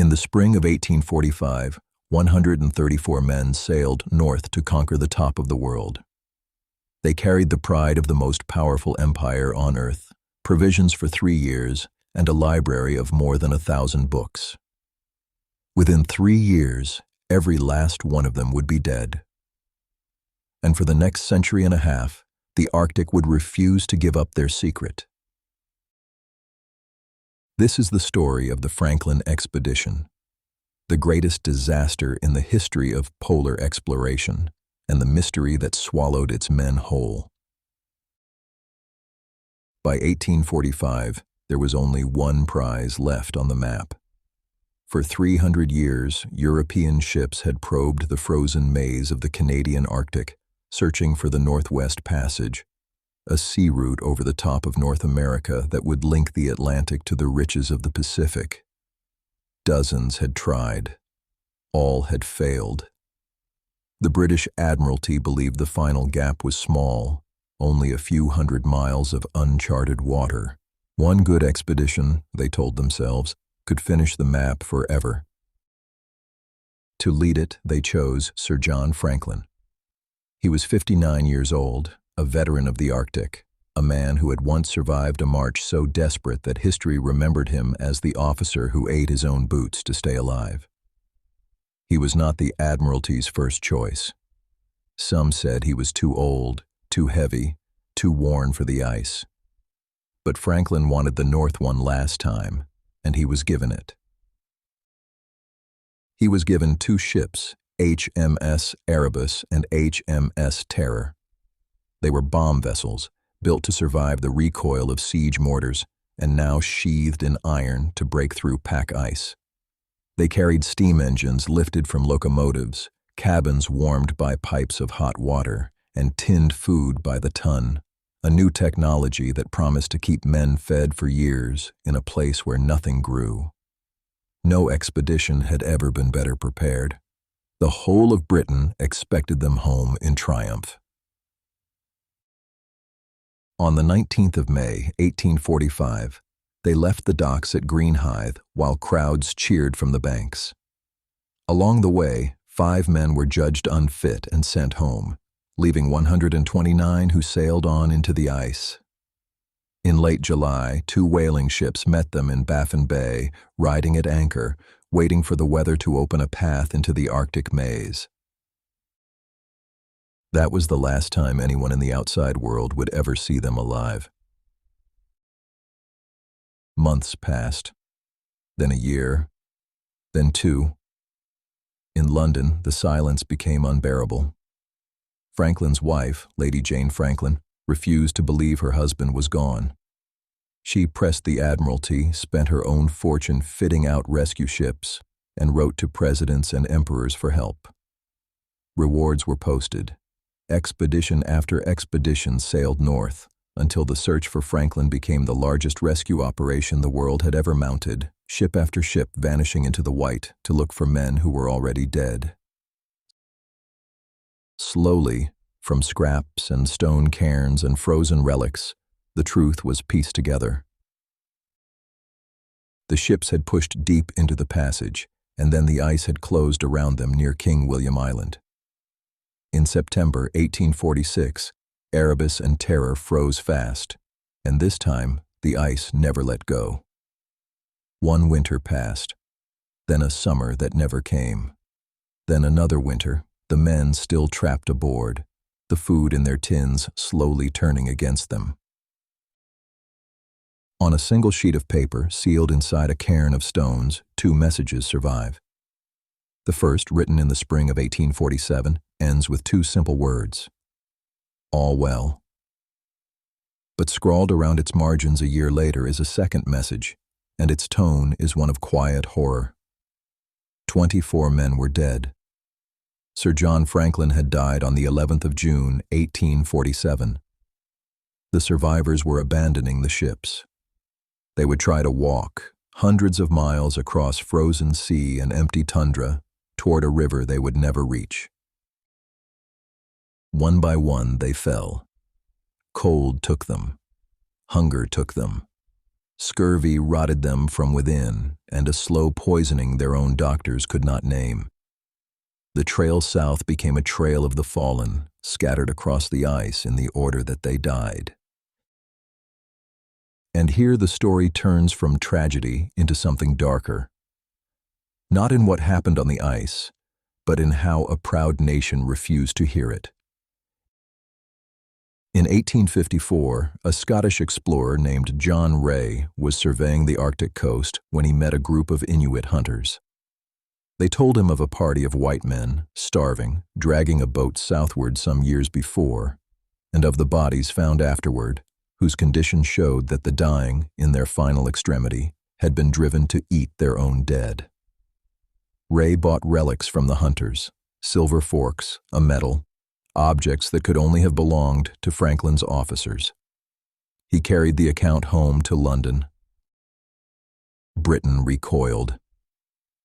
In the spring of 1845, 134 men sailed north to conquer the top of the world. They carried the pride of the most powerful empire on earth, provisions for 3 years, and a library of more than 1,000 books. Within 3 years, every last one of them would be dead. And for the next century and a half, the Arctic would refuse to give up their secret. This is the story of the Franklin expedition, the greatest disaster in the history of polar exploration, and the mystery that swallowed its men whole. By 1845, there was only one prize left on the map. For 300 years, European ships had probed the frozen maze of the Canadian Arctic, searching for the Northwest Passage, a sea route over the top of North America that would link the Atlantic to the riches of the Pacific. Dozens had tried. All had failed. The British Admiralty believed the final gap was small, only a few hundred miles of uncharted water. One good expedition, they told themselves, could finish the map forever. To lead it, they chose Sir John Franklin. He was 59 years old, a veteran of the Arctic, a man who had once survived a march so desperate that history remembered him as the officer who ate his own boots to stay alive. He was not the Admiralty's first choice. Some said he was too old, too heavy, too worn for the ice. But Franklin wanted the North one last time, and he was given it. He was given 2 ships, HMS Erebus and HMS Terror. They were bomb vessels, built to survive the recoil of siege mortars, and now sheathed in iron to break through pack ice. They carried steam engines lifted from locomotives, cabins warmed by pipes of hot water, and tinned food by the ton, a new technology that promised to keep men fed for years in a place where nothing grew. No expedition had ever been better prepared. The whole of Britain expected them home in triumph. On the 19th of May, 1845, they left the docks at Greenhithe while crowds cheered from the banks. Along the way, 5 men were judged unfit and sent home, leaving 129 who sailed on into the ice. In late July, 2 whaling ships met them in Baffin Bay, riding at anchor, waiting for the weather to open a path into the Arctic maze. That was the last time anyone in the outside world would ever see them alive. Months passed, then a year, then 2. In London, the silence became unbearable. Franklin's wife, Lady Jane Franklin, refused to believe her husband was gone. She pressed the Admiralty, spent her own fortune fitting out rescue ships, and wrote to presidents and emperors for help. Rewards were posted. Expedition after expedition sailed north, until the search for Franklin became the largest rescue operation the world had ever mounted, ship after ship vanishing into the white to look for men who were already dead. Slowly, from scraps and stone cairns and frozen relics, the truth was pieced together. The ships had pushed deep into the passage, and then the ice had closed around them near King William Island. In September 1846, Erebus and Terror froze fast, and this time the ice never let go. One winter passed, then a summer that never came, then another winter, the men still trapped aboard, the food in their tins slowly turning against them. On a single sheet of paper, sealed inside a cairn of stones, 2 messages survive. The first, written in the spring of 1847, ends with 2 simple words: all well. But scrawled around its margins a year later is a second message, and its tone is one of quiet horror. 24 men were dead. Sir John Franklin had died on the 11th of June, 1847. The survivors were abandoning the ships. They would try to walk, hundreds of miles across frozen sea and empty tundra, toward a river they would never reach. One by one they fell. Cold took them. Hunger took them. Scurvy rotted them from within, and a slow poisoning their own doctors could not name. The trail south became a trail of the fallen, scattered across the ice in the order that they died. And here the story turns from tragedy into something darker. Not in what happened on the ice, but in how a proud nation refused to hear it. In 1854, a Scottish explorer named John Rae was surveying the Arctic coast when he met a group of Inuit hunters. They told him of a party of white men, starving, dragging a boat southward some years before, and of the bodies found afterward, whose condition showed that the dying, in their final extremity, had been driven to eat their own dead. Rae bought relics from the hunters, silver forks, a medal, objects that could only have belonged to Franklin's officers. He carried the account home to London. Britain recoiled.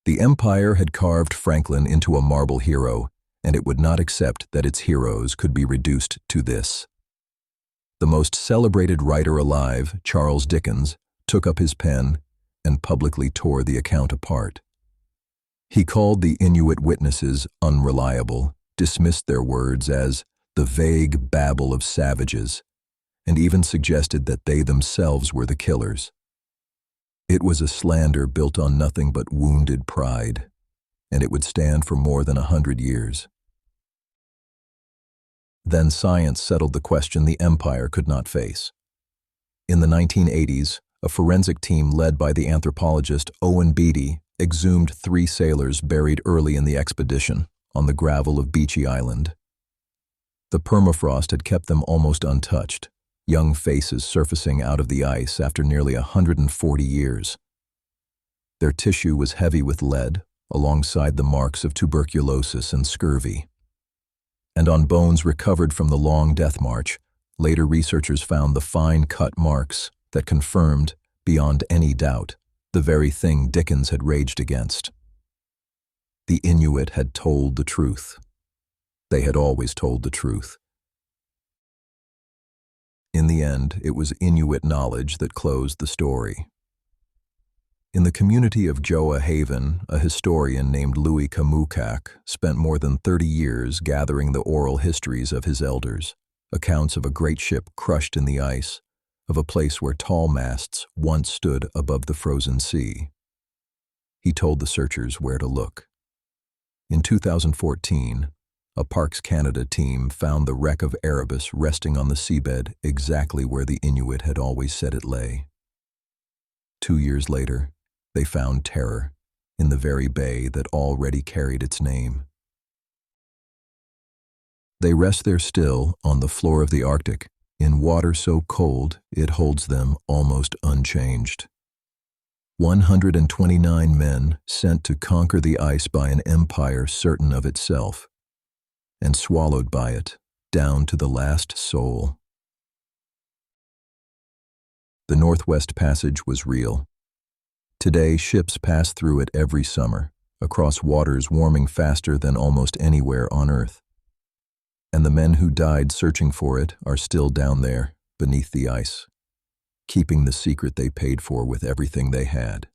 The Empire had carved Franklin into a marble hero, and it would not accept that its heroes could be reduced to this. The most celebrated writer alive, Charles Dickens, took up his pen and publicly tore the account apart. He called the Inuit witnesses unreliable, dismissed their words as the vague babble of savages, and even suggested that they themselves were the killers. It was a slander built on nothing but wounded pride, and it would stand for more than 100 years. Then science settled the question the Empire could not face. In the 1980s, a forensic team led by the anthropologist Owen Beatty exhumed 3 sailors buried early in the expedition on the gravel of Beechey Island. The permafrost had kept them almost untouched, young faces surfacing out of the ice after nearly 140 years. Their tissue was heavy with lead, alongside the marks of tuberculosis and scurvy. And on bones recovered from the long death march, later researchers found the fine-cut marks that confirmed, beyond any doubt, the very thing Dickens had raged against. The Inuit had told the truth. They had always told the truth. In the end, it was Inuit knowledge that closed the story. In the community of Joa Haven, a historian named Louis Kamukak spent more than 30 years gathering the oral histories of his elders, accounts of a great ship crushed in the ice, of a place where tall masts once stood above the frozen sea. He told the searchers where to look. In 2014, a Parks Canada team found the wreck of Erebus resting on the seabed exactly where the Inuit had always said it lay. 2 years later, they found Terror in the very bay that already carried its name. They rest there still on the floor of the Arctic, in water so cold it holds them almost unchanged. 129 men sent to conquer the ice by an empire certain of itself, and swallowed by it down to the last soul. The Northwest Passage was real. Today, ships pass through it every summer, across waters warming faster than almost anywhere on Earth. And the men who died searching for it are still down there, beneath the ice, keeping the secret they paid for with everything they had.